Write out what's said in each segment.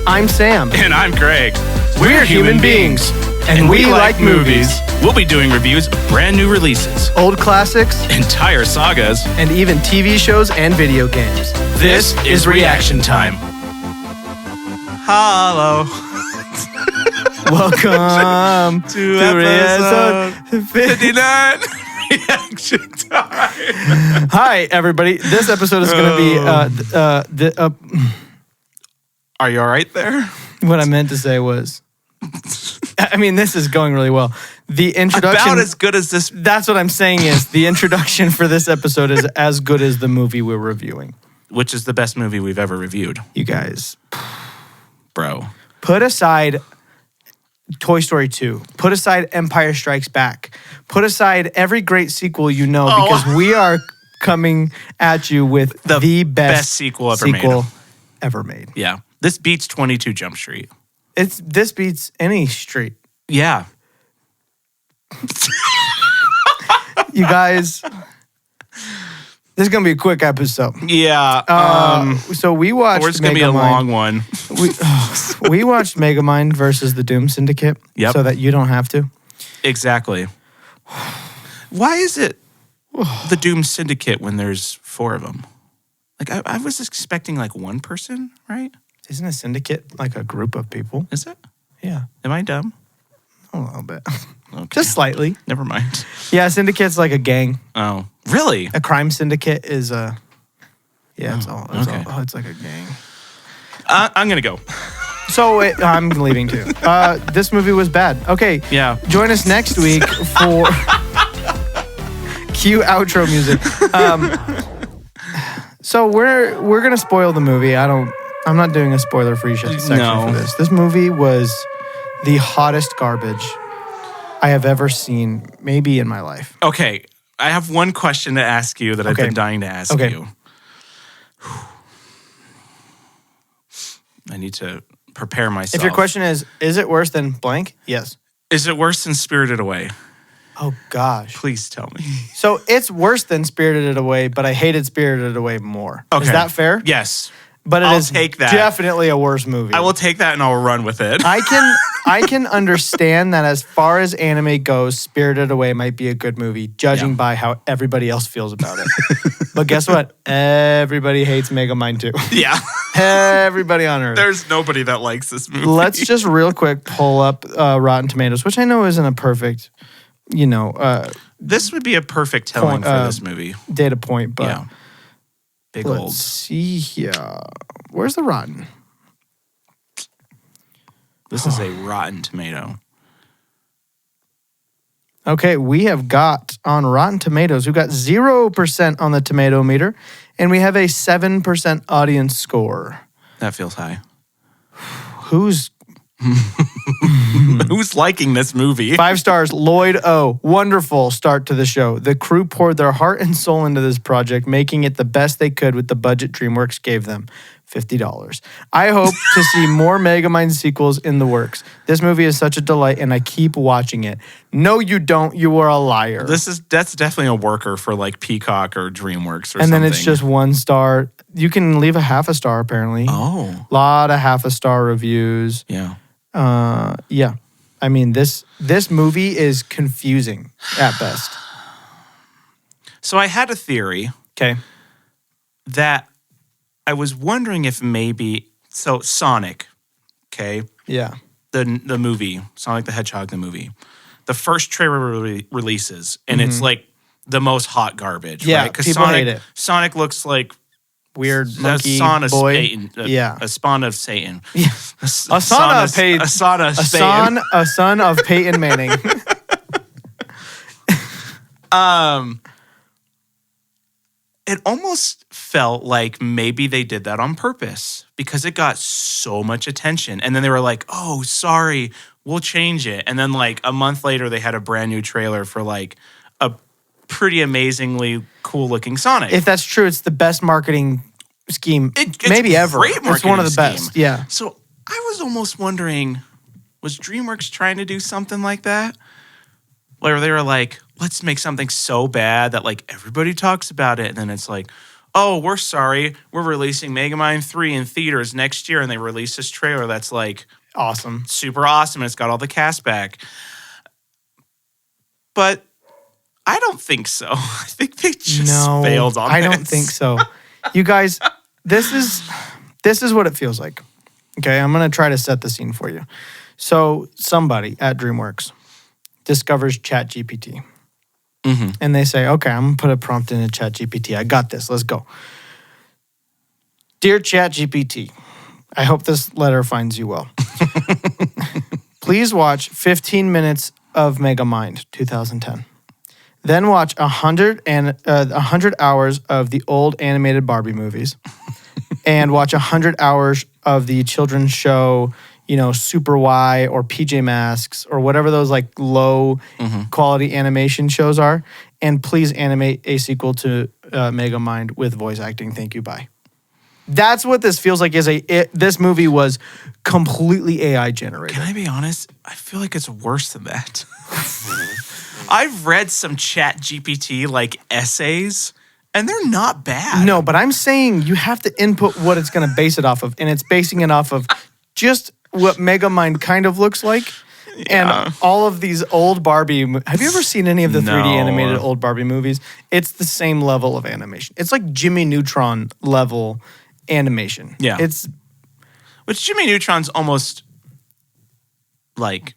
I'm Sam. And I'm Greg. We're human beings. And we like movies. We'll be doing reviews of brand new releases, Old classics, entire sagas, and even TV shows and video games. This is Reaction Time. Hello. Welcome to episode 59 Reaction Time. Hi, everybody. This episode is going to be... Are you all right there? What I meant to say was... I mean, this is going really well. The introduction... About as good as this... That's what I'm saying is the introduction for this episode is as good as the movie we're reviewing. Which is the best movie we've ever reviewed. You guys... Bro. Put aside Toy Story 2. Put aside Empire Strikes Back. Put aside every great sequel you know because we are coming at you with the best sequel ever made. Yeah. This beats 22 Jump Street. This beats any street. Yeah. You guys, this is going to be a quick episode. Yeah. So we watched Or it's going to be a long one. We watched Megamind versus the Doom Syndicate so that you don't have to. Exactly. Why is it the Doom Syndicate when there's 4 of them? Like, I was expecting like one person, right? Isn't a syndicate like a group of people? Is it? Yeah. Am I dumb? A little bit. Okay. Just slightly. Never mind. Yeah, a syndicate's like a gang. Oh, really? A crime syndicate is a... Yeah, okay. It's like a gang. I'm going to go. So I'm leaving too. This movie was bad. Okay. Yeah. Join us next week for... Cue outro music. So we're going to spoil the movie. I'm not doing a spoiler-free section for this. This movie was the hottest garbage I have ever seen, maybe in my life. Okay. I have one question to ask you that I've been dying to ask you. I need to prepare myself. If your question is it worse than blank? Yes. Is it worse than Spirited Away? Oh, gosh. Please tell me. So it's worse than Spirited Away, but I hated Spirited Away more. Okay. Is that fair? Yes. But I'll is take that. Definitely a worse movie. I will take that and I'll run with it. I can understand that as far as anime goes, Spirited Away might be a good movie, judging by how everybody else feels about it. But guess what? Everybody hates Megamind too. Yeah. Everybody on Earth. There's nobody that likes this movie. Let's just real quick pull up Rotten Tomatoes, which I know isn't a perfect, this would be a perfect telling for this movie. Data point, but yeah. Big let's old. see here. Where's the Rotten? This is a Rotten Tomato. Okay, we have got on Rotten Tomatoes, we've got 0% on the tomato meter, and we have a 7% audience score. That feels high. Who's liking this movie? 5 stars, Lloyd O. Wonderful start to the show. The crew poured their heart and soul into this project, making it the best they could with the budget DreamWorks gave them. $50. I hope to see more Megamind sequels in the works. This movie is such a delight, and I keep watching it. No, you don't. You are a liar. That's definitely a worker for like Peacock or DreamWorks or something. And then it's just 1 star. You can leave a half a star, apparently. Oh. A lot of half a star reviews. Yeah. Yeah. I mean, this movie is confusing at best. So I had a theory. Okay. That I was wondering if maybe Sonic, okay? Yeah. The movie, Sonic the Hedgehog, the movie. The first trailer releases, and it's like the most hot garbage, yeah, right? Because hate it. Sonic looks like weird monkey a son of boy. Satan. A spawn of Satan. Yeah. A son of Peyton Manning. It almost felt like maybe they did that on purpose because it got so much attention. And then they were like, oh, sorry, we'll change it. And then like a month later, they had a brand new trailer for like a pretty amazingly cool looking Sonic. If that's true, it's the best marketing scheme maybe ever. It's one of the best. Yeah. So I was almost wondering, was DreamWorks trying to do something like that? Where they were like, let's make something so bad that like everybody talks about it. And then it's like, oh, we're sorry, we're releasing Megamind 3 in theaters next year, and they release this trailer that's like Awesome. super awesome, and it's got all the cast back. But I don't think so. I think they just failed on I this. don't think so. You guys, this is what it feels like. Okay, I'm going to try to set the scene for you. So somebody at DreamWorks discovers ChatGPT. Mm-hmm. And they say, okay, I'm going to put a prompt into ChatGPT. I got this. Let's go. Dear ChatGPT, I hope this letter finds you well. Please watch 15 minutes of Megamind 2010. Then watch 100 hours of the old animated Barbie movies. And watch 100 hours of the children's show, Super Y or PJ Masks or whatever those like low quality animation shows are. And please animate a sequel to Megamind with voice acting. Thank you. Bye. That's what this feels like. This movie was completely AI generated. Can I be honest? I feel like it's worse than that. I've read some ChatGPT like essays, and they're not bad. No, but I'm saying you have to input what it's going to base it off of, and it's basing it off of just what Megamind kind of looks like. Yeah. And all of these old Barbie. Have you ever seen any of the 3D animated old Barbie movies? It's the same level of animation. It's like Jimmy Neutron level animation. Yeah. Which Jimmy Neutron's almost like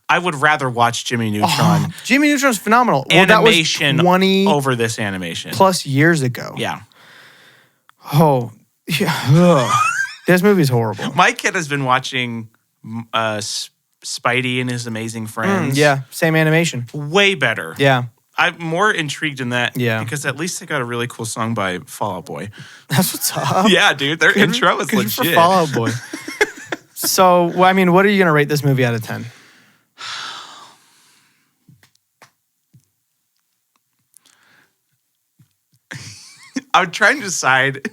I would rather watch Jimmy Neutron Jimmy Neutron's phenomenal. animation that was 20 over this animation. plus years ago. Yeah. Oh, yeah. Ugh. This movie's horrible. My kid has been watching Spidey and His Amazing Friends. Yeah, same animation. Way better. Yeah. I'm more intrigued in that because at least they got a really cool song by Fall Out Boy. That's what's up. Yeah, dude. Their intro is Good legit. for Fall Out Boy. So, what are you going to rate this movie out of 10? I'm trying to decide.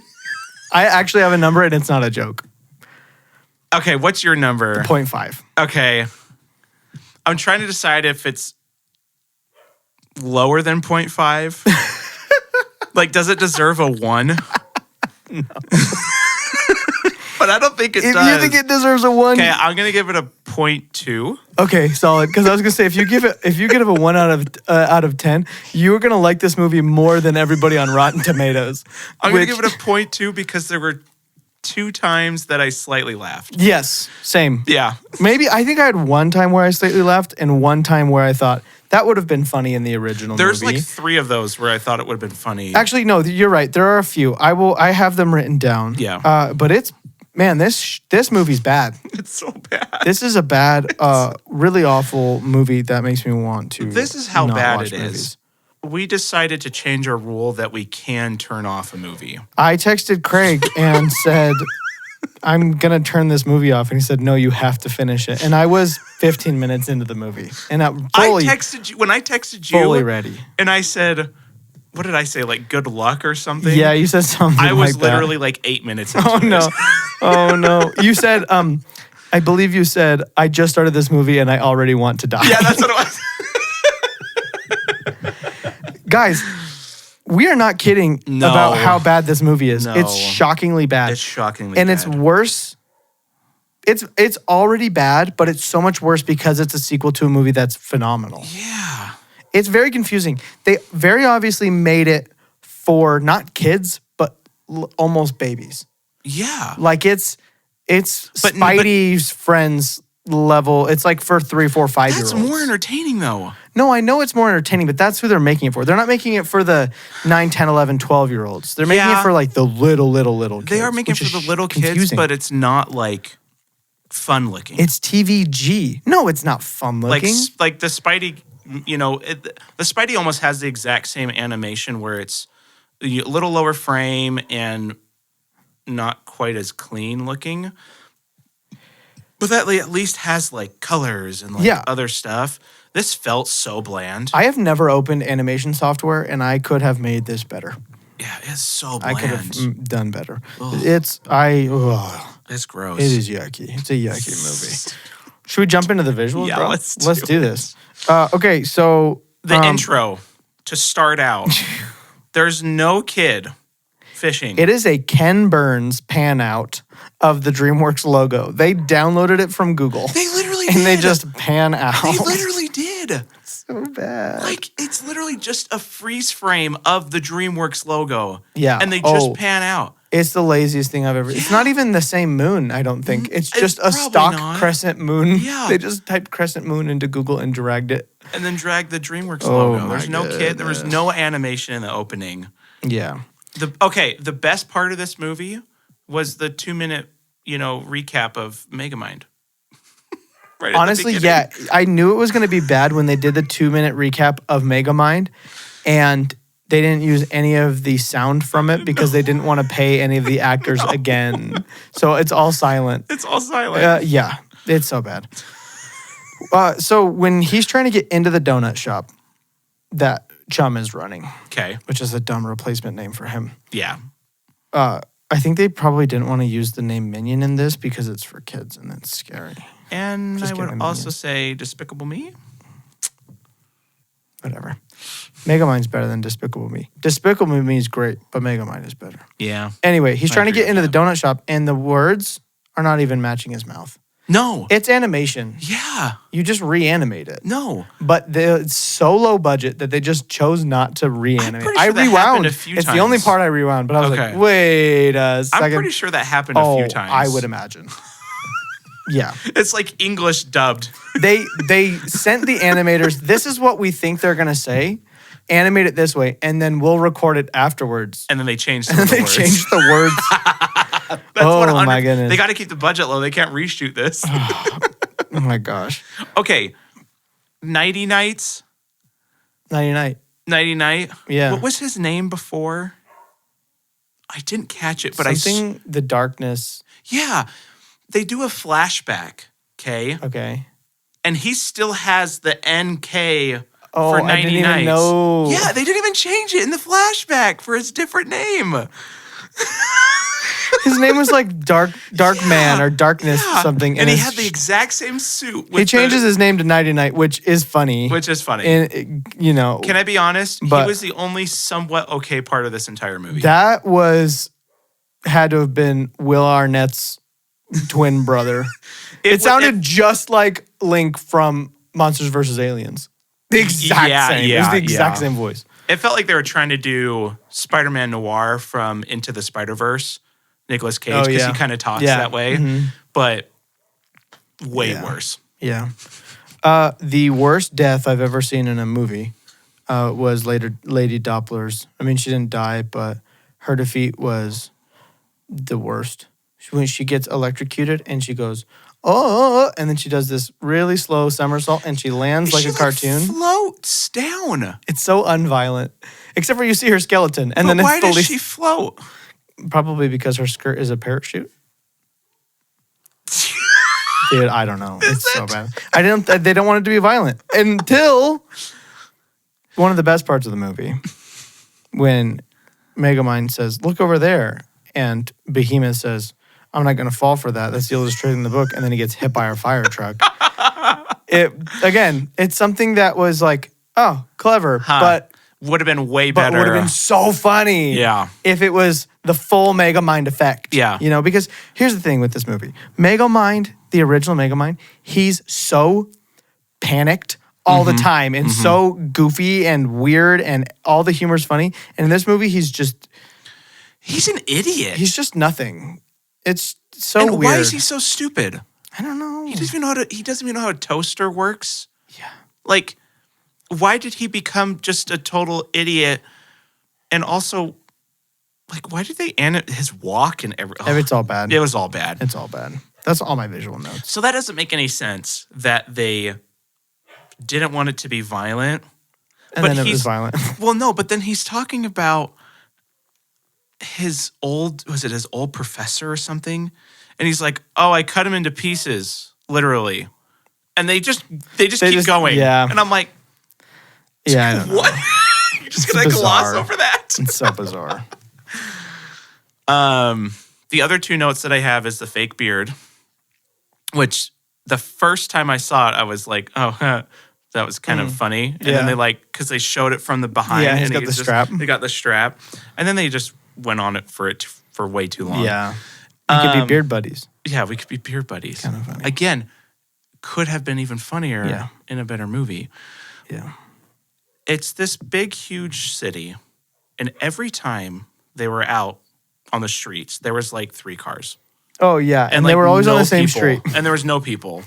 I actually have a number, and it's not a joke. Okay, what's your number? 0.5. Okay. I'm trying to decide if it's lower than 0.5. Like, does it deserve a 1? No. But I don't think it does. If you think it deserves a 1. Okay, I'm going to give it a 0.2. Okay, solid. Because I was gonna say if you give it a 1 out of 10, you're gonna like this movie more than everybody on Rotten Tomatoes. I'm gonna give it a 0.2 because there were 2 times that I slightly laughed. Yes, same. Yeah, Maybe I think I had one time where I slightly laughed and one time where I thought that would have been funny in the original there's movie. like 3 of those where I thought it would have been funny. Actually, no, you're right. There are a few. I have them written down. Yeah. But it's this movie's bad. It's so bad. This is a bad, really awful movie that makes me want to. This is how not bad watch it movies. is. We decided to change our rule that we can turn off a movie. I texted Craig and said, I'm going to turn this movie off. And he said, no, you have to finish it. And I was 15 minutes into the movie. And I texted you, when I texted you, fully ready. And I said, what did I say? Like, good luck or something? Yeah, you said something I was like that. literally like 8 minutes into Oh, no. this. Oh, no. You said, I believe you said, I just started this movie and I already want to die. Yeah, that's what it was. Guys, we are not kidding about how bad this movie is. No. It's shockingly bad. It's shockingly and bad. it's worse. It's already bad, but it's so much worse because it's a sequel to a movie that's phenomenal. Yeah. It's very confusing. They very obviously made it for not kids, but almost babies. Yeah. Like it's Spidey's friends level. It's like for 3, 4, 5-year-olds. That's more entertaining though. No, I know it's more entertaining, but that's who they're making it for. They're not making it for the 9, 10, 11, 12-year-olds. They're making it for like the little kids. They are making it for the little kids, confusing. but it's not like fun looking. It's TVG. No, it's not fun looking. Like the Spidey, the Spidey almost has the exact same animation where it's a little lower frame and not quite as clean looking. But that at least has like colors and like other stuff. This felt so bland. I have never opened animation software, and I could have made this better. Yeah, it's so bland. I could have done better. Ugh. It's gross. It is yucky. It's a yucky movie. Should we jump into the visuals, Yeah, bro? let's do this. Okay, so the intro to start out. There's no kid fishing. It is a Ken Burns pan out of the DreamWorks logo. They downloaded it from Google. They literally did. And they just pan out. They literally did. So bad. Like, it's literally just a freeze frame of the DreamWorks logo. Yeah. And they just pan out. It's the laziest thing I've ever... It's not even the same moon, I don't think. It's just a stock crescent moon. Yeah. They just typed crescent moon into Google and dragged it. And then dragged the DreamWorks logo. My There's no goodness. kid. There was no animation in the opening. Yeah. The best part of this movie was the 2-minute, recap of Megamind. Right. Honestly, yeah. I knew it was going to be bad when they did the 2-minute recap of Megamind, and they didn't use any of the sound from it because they didn't want to pay any of the actors again. So it's all silent. It's all silent. Yeah. It's so bad. So when he's trying to get into the donut shop that Chum is running, okay, which is a dumb replacement name for him. Yeah. I think they probably didn't want to use the name Minion in this because it's for kids and it's scary. And Just I kidding, would also Minions. say Despicable Me. Whatever. Megamind's better than Despicable Me. Despicable Me is great, but Megamind is better. Yeah. Anyway, he's I trying to agree get into with the donut shop, and the words are not even matching his mouth. No. It's animation. Yeah. You just reanimate it. No. But it's so low budget that they just chose not to reanimate. pretty sure that happened rewound. a few It's the only times. part I rewound, but I was Okay. like, wait a second. I'm pretty sure that happened a few times. I would imagine. Yeah. It's like English dubbed. They sent the animators, this is what we think they're going to say. Animate it this way, and then we'll record it afterwards. And then they changed And some of the they words. changed the words. That's Oh, 100 my goodness. They got to keep the budget low. They can't reshoot this. Oh my gosh. Okay. Nighty Nights. Nighty night. Nighty Night. Yeah. What was his name before? I didn't catch it, but Something, the darkness. yeah. They do a flashback, okay? Okay. And he still has the NK Oh, for I 90 didn't Nights. even know. Yeah, they didn't even change it in the flashback for his different name. His name was like Dark Man or Darkness Yeah. something. And he it's- had the exact same suit. He changes his name to Nighty Night, which is funny. Which is funny. And, Can I be honest? But- he was the only somewhat okay part of this entire movie. that had to have been Will Arnett's twin brother. It sounded just like Link from Monsters vs. Aliens. The exact same. It was the exact same voice. It felt like they were trying to do Spider-Man Noir from Into the Spider-Verse, Nicolas Cage, because he kind of talks that way, but way worse. Yeah. The worst death I've ever seen in a movie was Lady Doppler's. I mean, she didn't die, but her defeat was the worst. When she gets electrocuted and she goes, oh, and then she does this really slow somersault and she lands like She, a cartoon. floats down. It's so unviolent, except for you see her skeleton, and then But why it's fully does she float? probably because her skirt is a parachute. Dude, I don't know. It's so bad. They don't want it to be violent until one of the best parts of the movie, when Megamind says, "Look over there," and Behemoth says, "I'm not going to fall for that. That's the oldest trick in the book." And then he gets hit by our fire truck. It's something that was like, oh, clever, but would have been way but better. would have been so funny. Yeah. If it was the full Megamind effect. Yeah. Because here's the thing with this movie. Megamind, the original Megamind, he's so panicked all the time and so goofy and weird and all the humor's funny. And in this movie, he's an idiot. He's just nothing. It's so and weird. why is he so stupid? I don't know. He doesn't even know how a toaster works. Yeah. Like, why did he become just a total idiot? And also, like, why did they animate his walk and everything? It's all bad. It was all bad. It's all bad. That's all my visual notes. So that doesn't make any sense that they didn't want it to be violent. And then it was violent. Well, no, but then he's talking about his old professor or something? And he's like, oh, I cut him into pieces, literally. And they just keep going. Yeah. And I'm like, Yeah, I don't know. what? You're just going to gloss over that? It's so bizarre. The other two notes that I have is the fake beard, which the first time I saw it, I was like, oh, That was kind of funny. And Yeah. then they because they showed it from the behind. Yeah, he's and got the strap. They got the strap. And then they just went on it for way too long. Yeah. We could be beard buddies. Yeah, we could be beer buddies. Kind of funny. Again, could have been even funnier Yeah. in a better movie. Yeah. It's this big, huge city. And every time they were out on the streets, there was 3 cars. Oh, yeah. And they were always on the same people. street. And there was no people.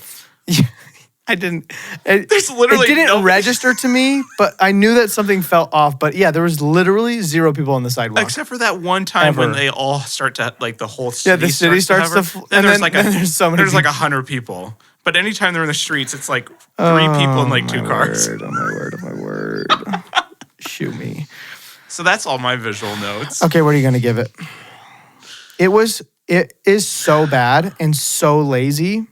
I didn't. There's literally It didn't no register to me, but I knew that something felt off. But yeah, there was literally 0 people on the sidewalk. Except for that one time when Ever. they all start to the whole city. Yeah, the city starts to hover. Then there's there's so many there's people. 100 people. But anytime they're in the streets, it's 3 people and 2 cars. Oh my word. Shoot me. So that's all my visual notes. Okay, what are you gonna give it? It is so bad and so lazy,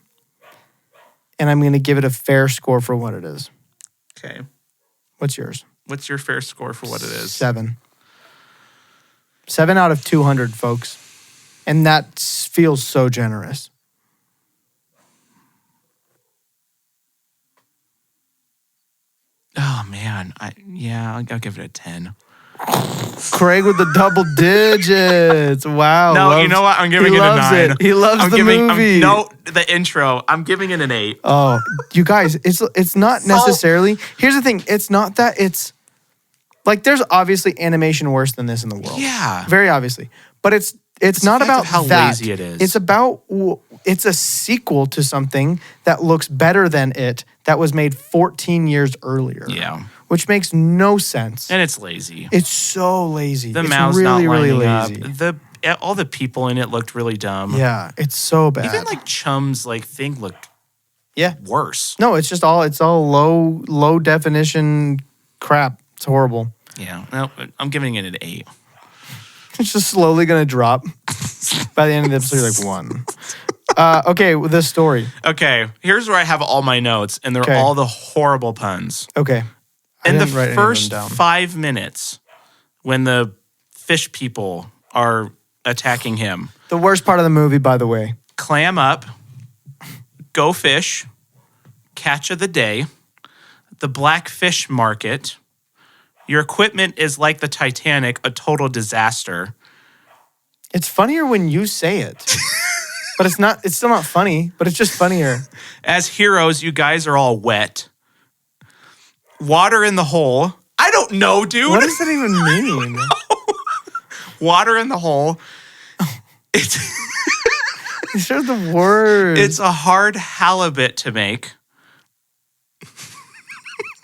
and I'm gonna give it a fair score for what it is. Okay. What's yours? What's your fair score for what it is? 7. 7 out of 200, folks, and that feels so generous. Oh man, I'll give it a 10. Craig with the double digits. Wow. No, you know what? I'm giving he it a loves 9. He loves the movie. The intro. I'm giving it an 8. Oh, you guys, it's not necessarily. Here's the thing. It's not that it's there's obviously animation worse than this in the world. Yeah. Very obviously. But it's not about how that. lazy it is. It's about it's a sequel to something that looks better than it that was made 14 years earlier. Yeah. Which makes no sense. And it's lazy. It's so lazy. The it's mouse really, not really lining lazy. up. All the people in it looked really dumb. Yeah, it's so bad. Even Chum's thing looked worse. No, it's all low definition crap. It's horrible. Yeah. No, I'm giving it an 8. It's just slowly gonna drop. By the end of the episode, you're 1. Okay, the story. Okay, here's where I have all my notes, and they're Okay. all the horrible puns. Okay. I In the didn't write any of them first down. 5 minutes, when the fish people are attacking him, The worst part of the movie, by the way. clam up, go fish, catch of the day, the black fish market, your equipment is like the Titanic, a total disaster. It's funnier when you say it. But it's still not funny, but it's just funnier. As heroes, you guys are all wet. Water in the hole. I don't know, dude. What does that even mean? Water in the hole. It's These are the words. it's a hard halibut to make.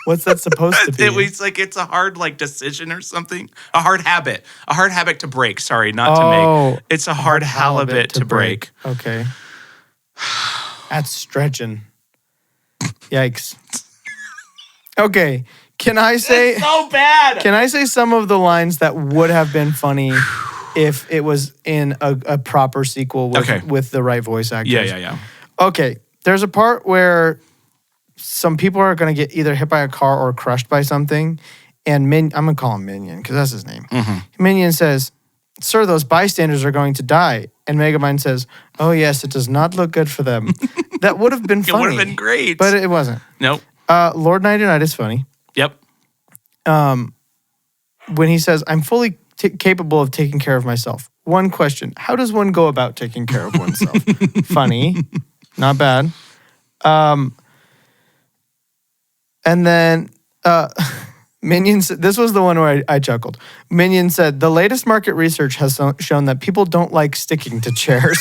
What's that supposed to be? It's a hard decision or something. A hard habit. A hard habit to break. Sorry, not to Oh, make. It's a hard halibut to break. Okay. That's stretching. Yikes. Okay. Can I say So bad. Can I say some of the lines that would have been funny if it was in a proper sequel with the right voice actors? Yeah. Okay. There's a part where some people are going to get either hit by a car or crushed by something. And I'm going to call him Minion because that's his name. Mm-hmm. Minion says, "Sir, those bystanders are going to die." And Megamind says, "Oh, yes, it does not look good for them." That would have been It funny. would have been great. But it wasn't. Nope. Lord Night is funny. Yep. When he says, "I'm fully capable of taking care of myself." One question: how does one go about taking care of oneself? Funny, not bad. And then Minion said, this was the one where I chuckled. Minion said, "The latest market research has shown that people don't like sticking to chairs."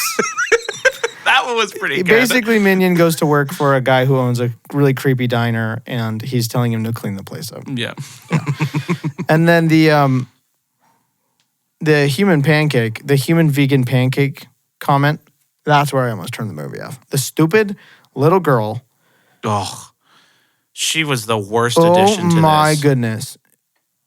That one was pretty good. Basically, Minion goes to work for a guy who owns a really creepy diner, and he's telling him to clean the place up. Yeah. And then the human vegan pancake comment, that's where I almost turned the movie off. The stupid little girl. Oh, she was the worst addition to this. Oh my goodness.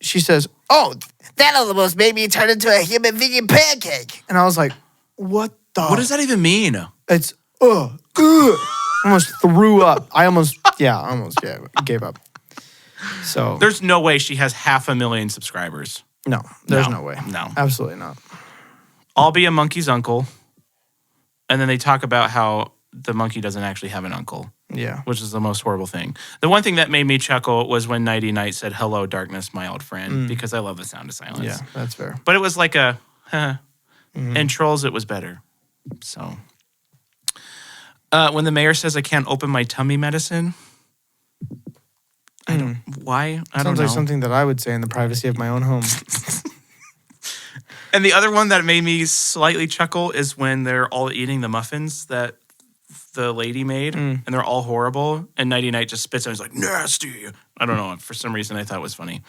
She says, "Oh, That almost made me turn into a human vegan pancake. and I was like, what the? What does that even mean? It's, almost threw up. I almost gave up. So, There's no way she has 500,000 subscribers. no, there's no way. No. Absolutely not. I'll be a monkey's uncle. And then they talk about how the monkey doesn't actually have an uncle. Yeah. which is the most horrible thing. The one thing that made me chuckle was when Nighty Night said, "Hello, darkness, my old friend," because I love the sound of silence. Yeah, that's fair. But it was like a, in Trolls, it was better. So, when the mayor says, "I can't open my tummy medicine," I don't, why? I don't Sounds know. like something that I would say in the privacy of my own home. And the other one that made me slightly chuckle is when they're all eating the muffins that the lady made, and they're all horrible, and Nighty Night just spits out. He's like, "Nasty." I don't know. For some reason, I thought it was funny.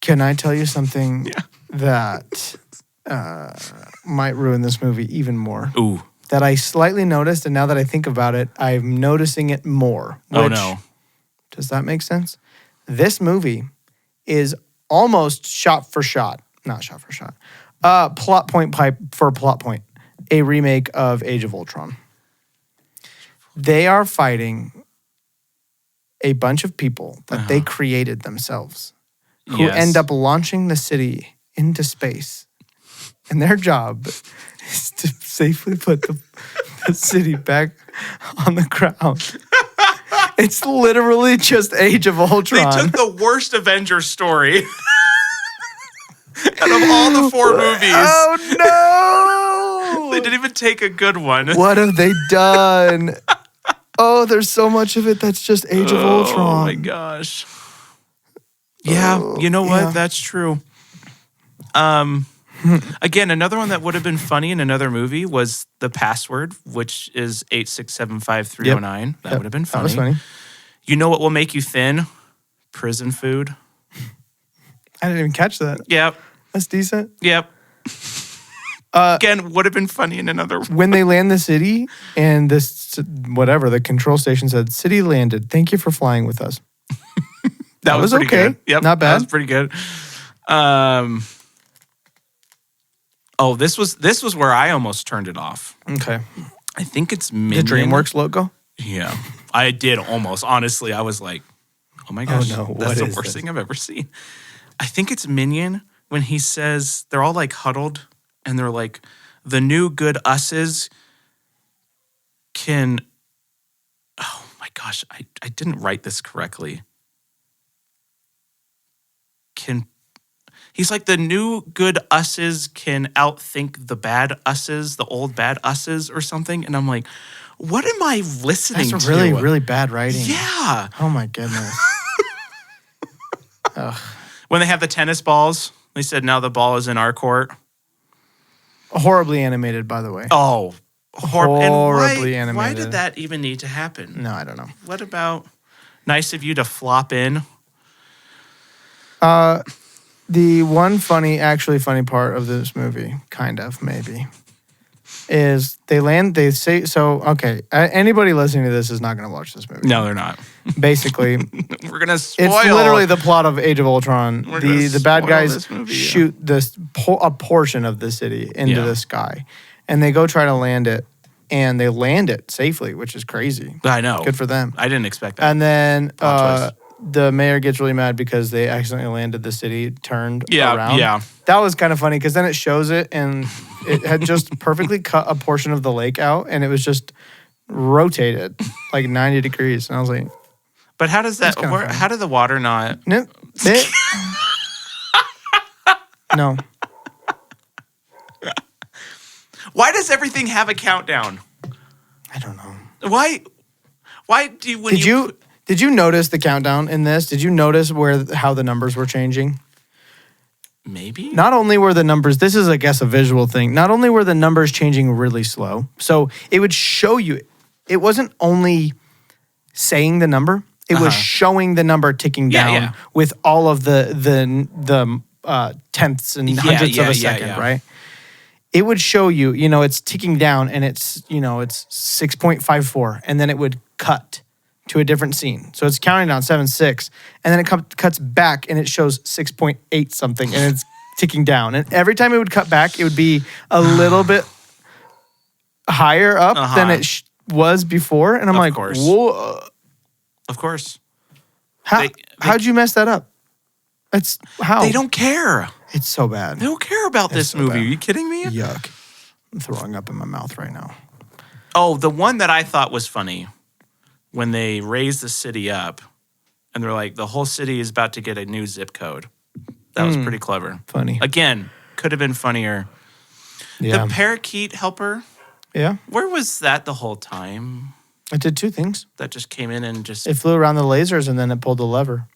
Can I tell you something that might ruin this movie even more? Ooh. That I slightly noticed, and now that I think about it, I'm noticing it more. Oh, no. Does that make sense? This movie is almost shot for shot, not shot for shot, plot point for plot point, a remake of Age of Ultron. They are fighting a bunch of people that they created themselves, who end up launching the city into space. And their job is to safely put the city back on the ground. It's literally just Age of Ultron. They took the worst Avengers story out of all the 4 movies. Oh, no! They didn't even take a good one. What have they done? Oh, there's so much of it that's just Age of Ultron. Oh, my gosh. Yeah, you know what? yeah. That's true. Again, another one that would have been funny in another movie was The Password, which is 8675309. That would have been funny. That was funny. You know what will make you thin? Prison food. I didn't even catch that. Yep. That's decent. Yep. Again, would have been funny in another. When they land the city and this, whatever, the control station said, "City landed. Thank you for flying with us." That was okay. Good. Yep. Not bad. That was pretty good. Oh, this was where I almost turned it off. Okay. I think it's The Minion. DreamWorks logo? Yeah. I did almost. Honestly, I was like, oh my gosh, no, what that's the is worst this? thing I've ever seen. I think it's Minion when he says, they're all like huddled and they're like, the new good us's can, oh my gosh, I didn't write this correctly. He's like, the new good us's can outthink the bad us's, the old bad us's or something. And I'm like, what am I listening That's to? really, really bad writing. Yeah. Oh my goodness. Ugh. When they have the tennis balls, they said, now the ball is in our court. Horribly animated, by the way. Oh, Horribly and why animated. did that even need to happen? No, I don't know. What about nice of you to flop in? The one actually funny part of this movie, kind of, maybe, is they say, so, okay, anybody listening to this is not going to watch this movie. No, they're not. Basically, We're going to spoil. it's literally the plot of Age of Ultron. We're gonna The bad spoil guys this movie, yeah. shoot a portion of the city into Yeah. the sky, and they go try to land it, and they land it safely, which is crazy. I know. Good for them. I didn't expect that. And then Plot twist. the mayor gets really mad because they accidentally landed the city turned around. Yeah. That was kind of funny because then it shows it, and it had just perfectly cut a portion of the lake out, and it was just rotated like 90 degrees. And I was like, But how does that, kinda funny. how did the water not? no. No. Why does everything have a countdown? I don't know. Why do you, when Did you notice the countdown in this? Did you notice how the numbers were changing? Maybe? Not only were the numbers, this is, I guess, a visual thing. Not only were the numbers changing really slow, so it would show you, it wasn't only saying the number, it was showing the number ticking down with all of the tenths and hundredths of a second, right? It would show you, it's ticking down and it's 6.54, and then it would cut to a different scene. So it's counting down 7.6, and then it cuts back and it shows 6.8 something, and it's ticking down. And every time it would cut back, it would be a little bit higher up than it was before. And I'm like, course. whoa. Of course. How'd you mess that up? How? They don't care. It's so bad. They don't care about this so movie. bad. Are you kidding me? Yuck. I'm throwing up in my mouth right now. Oh, the one that I thought was funny when they raised the city up and they're like, the whole city is about to get a new zip code. That was pretty clever. Funny. Again, could have been funnier. Yeah. The parakeet helper, Yeah. where was that the whole time? It did two things. That just came in and just, It flew around the lasers and then it pulled the lever.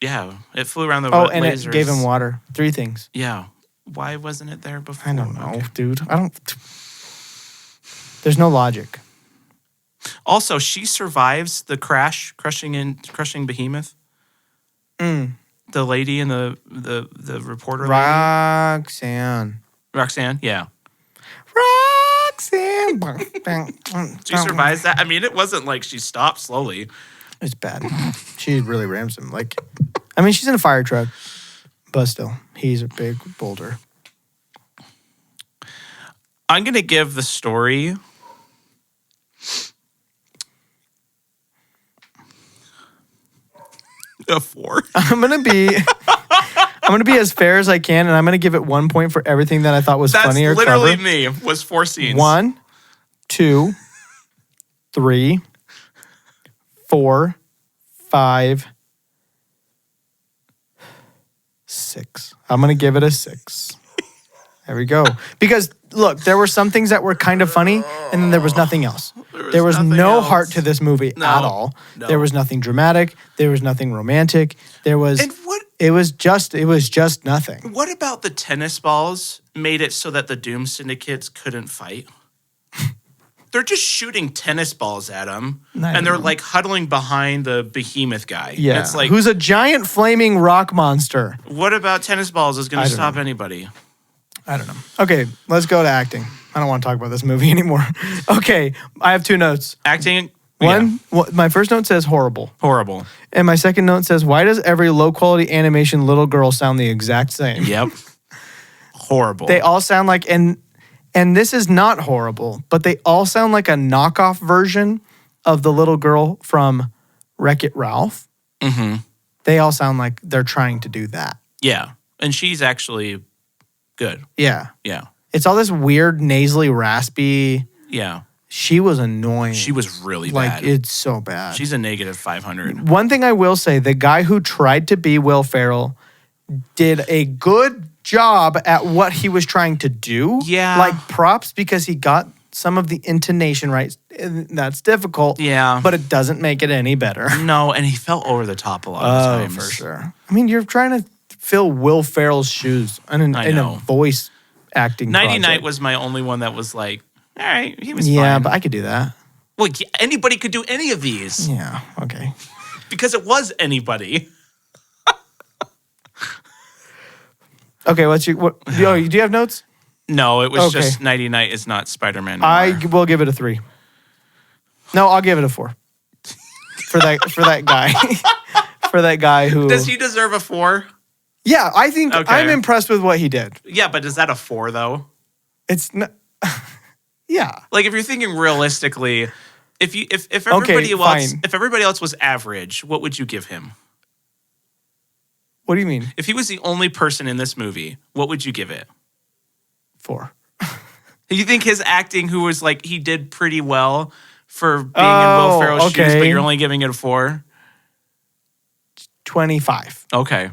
yeah, it flew around the And lasers. it gave him water. Three things. Yeah. Why wasn't it there before? I don't know, Okay. dude. There's no logic. Also, she survives the crushing Behemoth. The lady and the reporter lady. Roxanne. Yeah. Roxanne. She survives that. I mean, it wasn't like she stopped slowly. It's bad. She really rams him. I mean, she's in a fire truck, but still, he's a big boulder. I'm going to give the story a 4. I'm gonna be as fair as I can, and I'm gonna give it 1 point for everything that I thought was That's funny or literally clever. me. Was 4 scenes. 1, 2, 3, 4, 5, 6. I'm gonna give it a 6. There we go. Because look, there were some things that were kind of funny, and then there was nothing else. There was nothing no else. heart to this movie No, at all. no. There was nothing dramatic. There was nothing romantic. There was. And what It was just nothing. What about the tennis balls made it so that the Doom Syndicates couldn't fight? They're just shooting tennis balls at him, and they're like huddling behind the behemoth guy. Yeah. It's like, who's a giant flaming rock monster. what about tennis balls is going I to don't stop know. anybody? I don't know. Okay, let's go to acting. I don't want to talk about this movie anymore. Okay, I have 2 notes. Acting, One, my first note says horrible. horrible. And my second note says, why does every low quality animation little girl sound the exact same? Yep. Horrible. They all sound like, and this is not horrible, but they all sound like a knockoff version of the little girl from Wreck-It Ralph. Mm-hmm. They all sound like they're trying to do that. Yeah. And she's actually good. Yeah. Yeah. It's all this weird, nasally, raspy. Yeah. She was annoying. She was really like, bad. it's so bad. She's a negative 500. One thing I will say, the guy who tried to be Will Ferrell did a good job at what he was trying to do. Yeah. Like props because he got some of the intonation right. That's difficult. Yeah. But it doesn't make it any better. No, and he fell over the top a lot of times. For sure. I mean, you're trying to fill Will Ferrell's shoes in I a know. voice acting Nighty Night project. was my only one that was like, all right, he was Yeah, fine. but I could do that. Well, anybody could do any of these Yeah, okay. because it was anybody. Okay, do you have notes? No, it was Okay. just Nighty Night is not Spider-Man. I anymore. will give it a 3. No, I'll give it a 4. For that guy. For that guy who Does he deserve a 4? Yeah, I think Okay. I'm impressed with what he did. Yeah, but is that a 4 though? It's not Yeah. Like if you're thinking realistically, if everybody else fine. if everybody else was average, what would you give him? What do you mean? If he was the only person in this movie, what would you give it? 4. You think his acting, who was like he did pretty well for being in Will Ferrell's shoes, okay. but you're only giving it a 4? 25. Okay.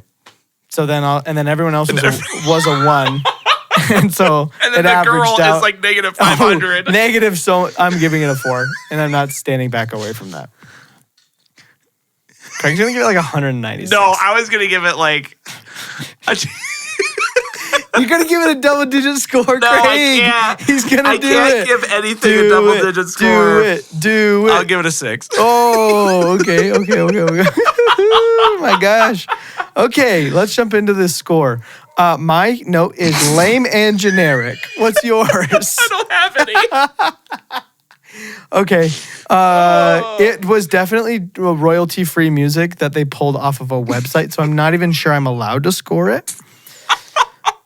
So then everyone else was a 1. And so And then it the girl averaged out. is like negative 500. Negative, so I'm giving it a 4. And I'm not standing back away from that. Craig's gonna give it like 196. No, I was gonna give it like. You're gonna give it a double-digit score, Craig. I can't. He's gonna I do can't it. give anything a double-digit score. Do it. I'll give it a 6. Oh, okay. Oh my gosh. Okay, let's jump into this score. My note is lame and generic. What's yours? I don't have any. Okay. It was definitely royalty-free music that they pulled off of a website, so I'm not even sure I'm allowed to score it.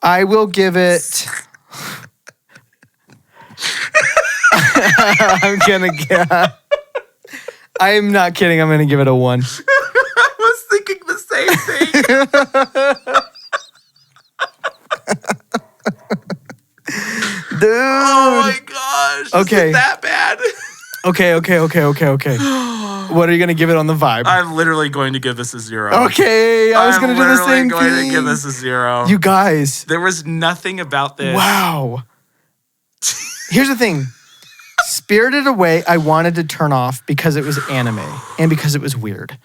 I will give it... I'm not kidding. I'm going to give it a 1. I was thinking the same thing. Dude. Oh my gosh. Okay. Is it that bad? Okay. What are you going to give it on the vibe? I'm literally going to give this a 0. Okay, I was going to do the same I'm literally going thing. to give this a 0. You guys. There was nothing about this. Wow. Here's the thing. Spirited Away, I wanted to turn off because it was anime and because it was weird.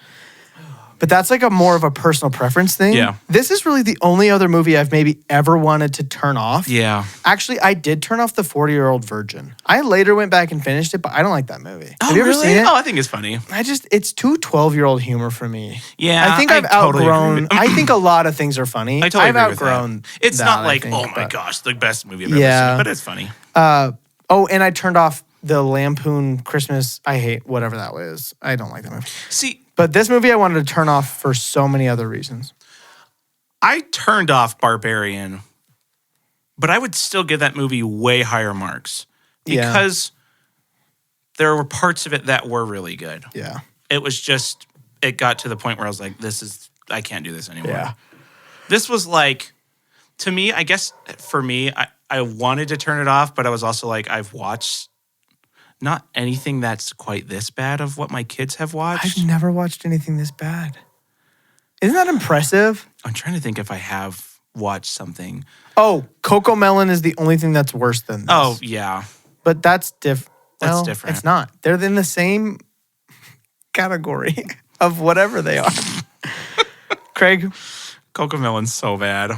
But that's like a more of a personal preference thing. Yeah. This is really the only other movie I've maybe ever wanted to turn off. Yeah. Actually, I did turn off The 40-Year-Old Virgin. I later went back and finished it, but I don't like that movie. Oh, Have you ever really? seen it? Oh, I think it's funny. It's too 12-year-old humor for me. Yeah, I think I I've totally agree outgrown. with- I think a lot of things are funny. I totally I've agree with that. outgrown. It's that, not I like, think, oh my but- gosh, the best movie I've ever Yeah. seen, but it's funny. And I turned off the Lampoon Christmas. I hate whatever that was. I don't like that movie. See, But this movie I wanted to turn off for so many other reasons. I turned off Barbarian, but I would still give that movie way higher marks Yeah. because there were parts of it that were really good. Yeah. It was just, it got to the point where I was like, I can't do this anymore. Yeah. This was like, to me, I guess for me, I wanted to turn it off, but I was also like, I've watched not anything that's quite this bad of what my kids have watched. I've never watched anything this bad. Isn't that impressive? I'm trying to think if I have watched something. Oh, Coco Melon is the only thing that's worse than this. Oh, yeah. But that's different. That's different. It's not. They're in the same category of whatever they are. Craig, Cocomelon's so bad.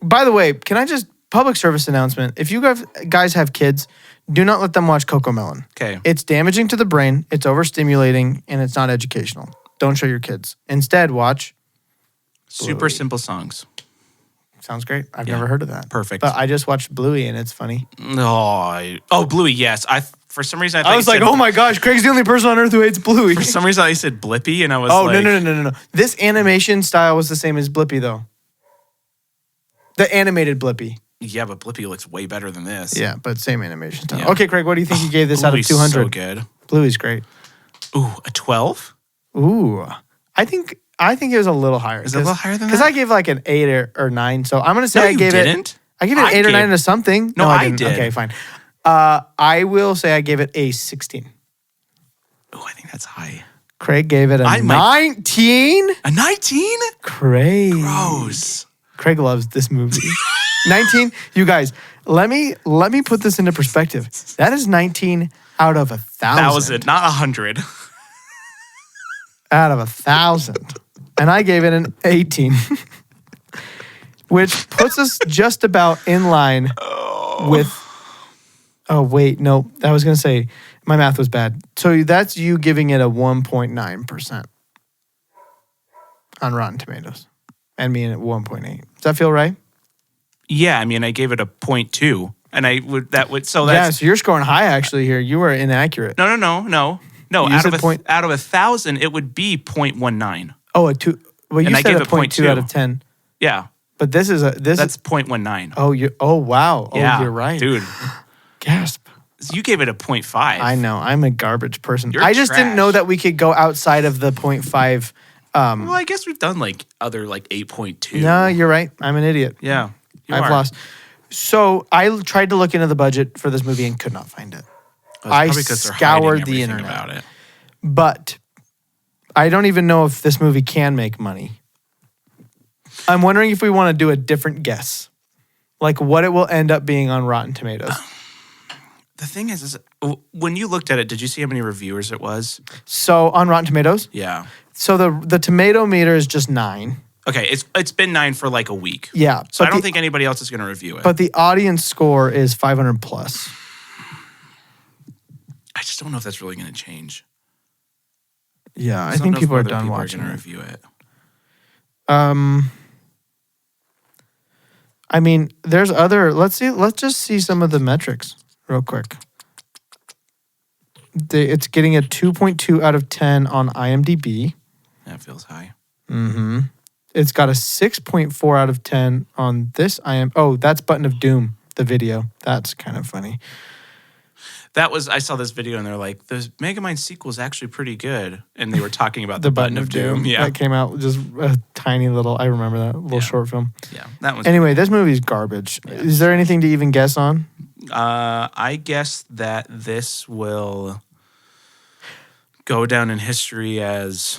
by the way, can I just, public service announcement. If you guys have kids, do not let them watch Coco Melon. Okay. It's damaging to the brain, it's overstimulating, and it's not educational. Don't show your kids. Instead, watch. Super Bluey. simple songs. Sounds great. I've Yeah. never heard of that. Perfect. But I just watched Bluey and it's funny. Oh, Bluey, yes. For some reason, I thought I was you like, said, oh my gosh, Craig's the only person on earth who hates Bluey. For some reason, I said Blippy, and I was Oh, like, no. This animation style was the same as Blippy, though. The animated Blippy. Yeah, but Blippy looks way better than this. Yeah, but same animation style. Yeah. Okay, Craig, what do you think you gave this out of Bluey's 200? so good. Bluey's great. Ooh, a 12? Ooh. I think it was a little higher. Is it a little higher than Because that? I gave like an 8 or 9. So I'm going to say No, I you gave didn't. I gave it an 8 or 9 to something. No, I didn't. did. Okay, fine. I will say I gave it a 16. Oh, I think that's high. Craig gave it a I might- 19. A 19? Craig. Gross. Craig loves this movie. 19. You guys, let me put this into perspective. That is 19 out of 1,000. Not 100. Out of 1,000. And I gave it an 18. Which puts us just about in line with. Oh, wait. No, I was going to say my math was bad. So that's you giving it a 1.9% on Rotten Tomatoes. And me at 1.8. Does that feel right? Yeah, I mean, I gave it a 0.2, and so Yeah, that's so you're scoring high actually here. You were inaccurate. no. You Out said of 1,000, it would be 0.19. Oh, a 2. Well, you And I said gave a it 0.2 out of 0.2. 10. Yeah, But this is that's 0.19. Oh, wow. Yeah, Oh, you're right. dude. Gasp. You gave it a 0.5. I know. I'm a garbage person. You're I just didn't trash. know that we could go outside of the 0.5. Well, I guess we've done like other like 8.2. No, you're right. I'm an idiot. Yeah, you I've are. lost. So I tried to look into the budget for this movie and could not find it. Well, I it's probably 'cause they're scoured hiding the everything internet. about it. But I don't even know if this movie can make money. I'm wondering if we want to do a different guess. Like what it will end up being on Rotten Tomatoes. The thing is when you looked at it, did you see how many reviewers it was? So on Rotten Tomatoes, Yeah. so the tomato meter is just 9. Okay, it's been 9 for like a week. Yeah. So I but don't the- think anybody else is going to review it. But the audience score is 500 plus. I just don't know if that's really going to change. Yeah, I just don't think know if people are other done people watching gonna it. review it. I mean, there's other. Let's just see some of the metrics real quick. It's getting a 2.2 out of 10 on IMDb. That feels high. It's got a 6.4 out of 10 on this Oh, that's Button of Doom, the video. That's kind of funny. I saw this video and they're like, the Megamind sequel is actually pretty good. And they were talking about The Button of Doom. Yeah. That came out just a tiny little, I remember that little short film. Yeah. That was Anyway, this movie's garbage. Yeah. Is there anything to even guess on? I guess that this will go down in history as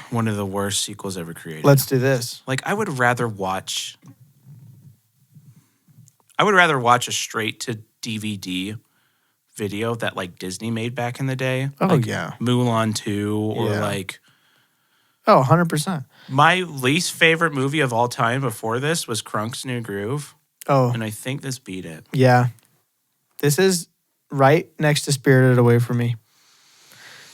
one of the worst sequels ever created. Let's do this. Like, I would rather watch a straight to DVD video that like Disney made back in the day. Oh, like yeah. Mulan 2 or Yeah. like Oh, 100%. my least favorite movie of all time before this was Crunk's New Groove. Oh, And I think this beat it. yeah. This is right next to Spirited Away for me.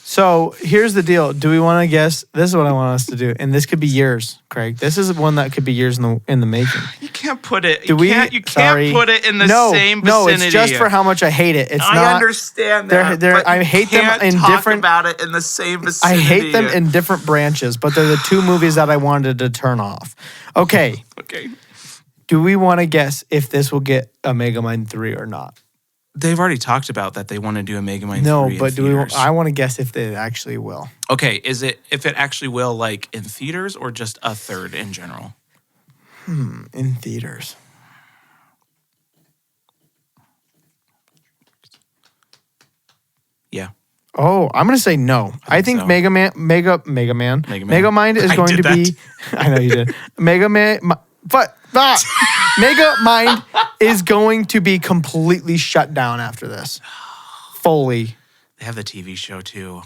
So here's the deal. Do we want to guess? This is what I want us to do. And this could be years, Craig. This is one that could be years in the making. You can't put it. Sorry. Can't put it in the same No, vicinity. it's just for how much I hate it. It's I not. understand that. but I you hate them can't in talk different. about it in the same I vicinity. hate them in different branches, but they're the two movies that I wanted to turn off. Okay. Okay. Do we want to guess if this will get a Megamind 3 or not? They've already talked about that they want to do a Megamind 3 No, in but theaters. I want to guess if they actually will. Okay, is it if it actually will, like in theaters or just a third in general? In theaters. Yeah. Oh, I'm going to say no. I think so. Megamind is I going did to be. I know you did. Megamind is going to be completely shut down after this. Fully. They have the TV show too.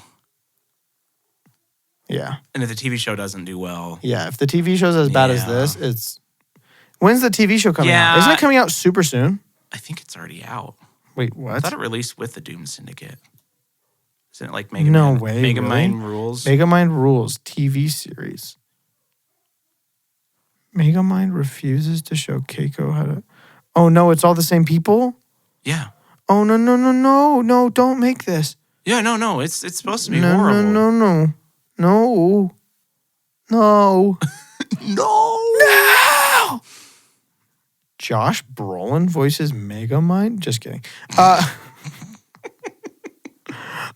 Yeah. And if the TV show doesn't do well, Yeah. If the TV show's as bad as Yeah. this, it's. When's the TV show coming out? Yeah. Isn't it coming out super soon? I think it's already out. Wait, I what? thought it released with the Doom Syndicate. Isn't it like Megamind? No way, Megamind really? Rules. Megamind Rules TV series. Megamind refuses to show Keiko how to. Oh no, it's all the same people? Yeah. Oh no, don't make this. Yeah, no. It's supposed to be No, horrible. no. No. Josh Brolin voices Megamind? Just kidding.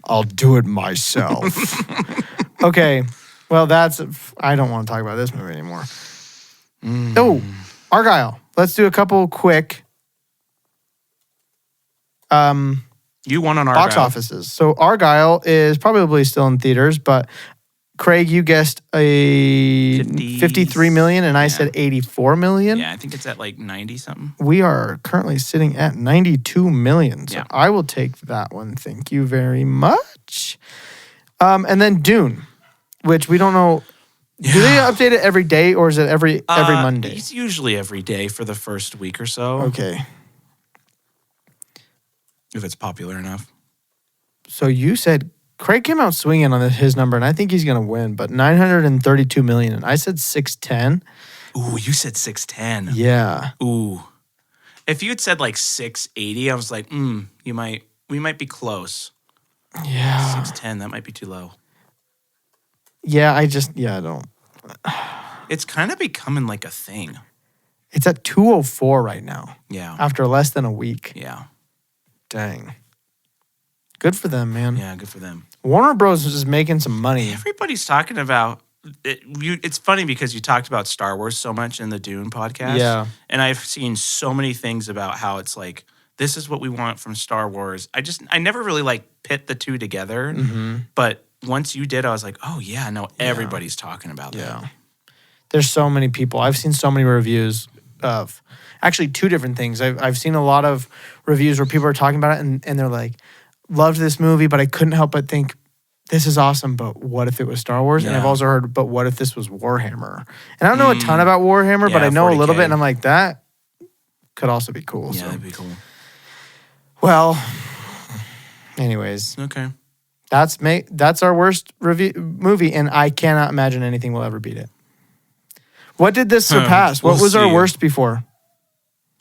I'll do it myself. Okay. Well, I don't want to talk about this movie anymore. Oh, Argyle. Let's do a couple quick You won on Argyle. box offices. So Argyle is probably still in theaters, but Craig, you guessed a 53 million, and I said 84 million. Yeah, I think it's at like 90 something. We are currently sitting at 92 million. So Yeah. I will take that one. Thank you very much. And then Dune, which we don't know. Do they update it every day or is it every Monday? It's usually every day for the first week or so. Okay. If it's popular enough. So you said Craig came out swinging on his number, and I think he's going to win, but 932 million. And I said 610. Ooh, you said 610. Yeah. Ooh. If you had said like 680, I was like, we might be close. Yeah. 610, that might be too low. Yeah, I don't. It's kind of becoming like a thing. It's at 204 right now Yeah. after less than a week. Yeah. Dang. Good for them, man. Yeah, good for them. Warner Bros. is making some money. Everybody's talking about it. It's funny because you talked about Star Wars so much in the Dune podcast. Yeah. And I've seen so many things about how it's like, this is what we want from Star Wars. I never really like pit the two together. But once you did, I was like, oh yeah, no, everybody's talking about that. Yeah. There's so many people. I've seen so many reviews of actually two different things. I've seen a lot of reviews where people are talking about it and they're like, loved this movie, but I couldn't help but think, this is awesome, but what if it was Star Wars? And I've Yeah. also heard, but what if this was Warhammer? And I don't know a ton about Warhammer, but Yeah, I know a little 40K. bit, and I'm like, that could also be cool. Yeah, So. that'd be cool. Well, anyways, Okay. that's our worst movie, and I cannot imagine anything will ever beat it. What did this surpass? What We'll was our see. worst before?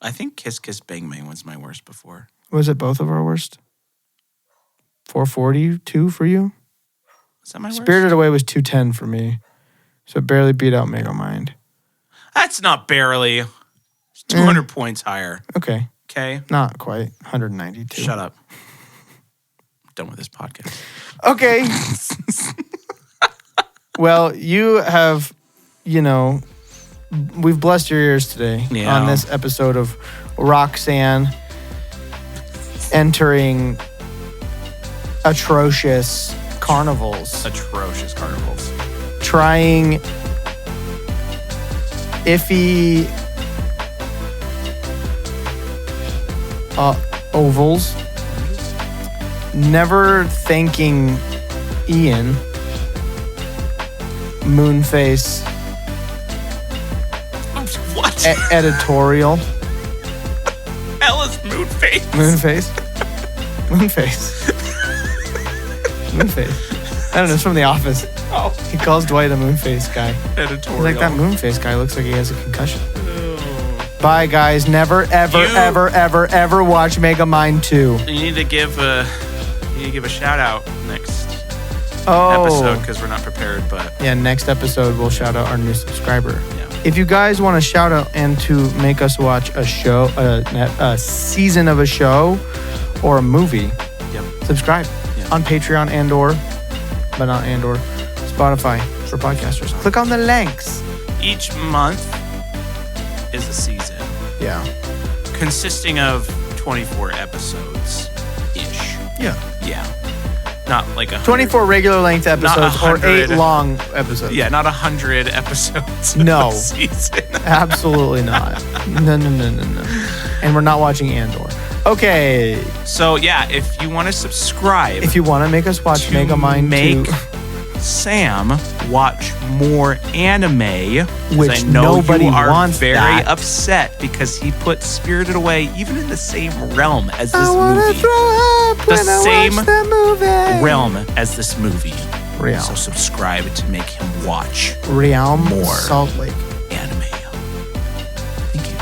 I think Kiss Kiss Bang Bang was my worst before. Was it both of our worst? 442 for you? Was that my worst? Spirited Away was 210 for me. So it barely beat out Megamind. That's not barely. It's 200 points higher. Okay. Okay. Not quite. 192. Shut up. I'm done with this podcast. Okay. Well, you have, we've blessed your ears today Yeah. on this episode of Roxanne entering atrocious carnivals. Atrocious carnivals. Trying iffy ovals. Never thanking Ian. Moonface. What? Editorial. Hell is Moonface? Moonface. Moonface. Moonface. I don't know. It's from The Office. Oh. He calls Dwight a moonface guy. Editorial. He's like, that moonface guy looks like he has a concussion. Bye, guys. Never, ever, ever watch Megamind 2. You need to give a shout out next episode because we're not prepared. But Yeah, next episode we'll shout out our new subscriber. yeah. If you guys want to shout out and to make us watch a show, a season of a show or a movie, Yep. subscribe Yeah. on Patreon but not Spotify for podcasters. Click on the links. Each month is a season Yeah. consisting of 24 episodes ish. Yeah. Yeah. Not like 24 regular length episodes or 8 100. long episodes. Yeah, not 100 episodes. No. A season. Absolutely not. No. And we're not watching Andor. Okay. So yeah, if you want to subscribe, If you want to make us watch to Megamind make 2, Sam watch more anime, 'cause Which I know nobody you are wants very that. upset because he put Spirited Away even in the same realm as this I want to movie. throw up when I same watch the movie. Realm as this movie. Realm. So subscribe to make him watch Realm More. Salt Lake. anime. Thank you.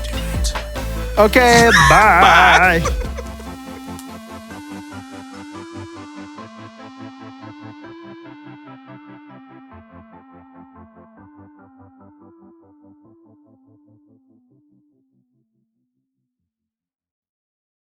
Do it. Okay, bye.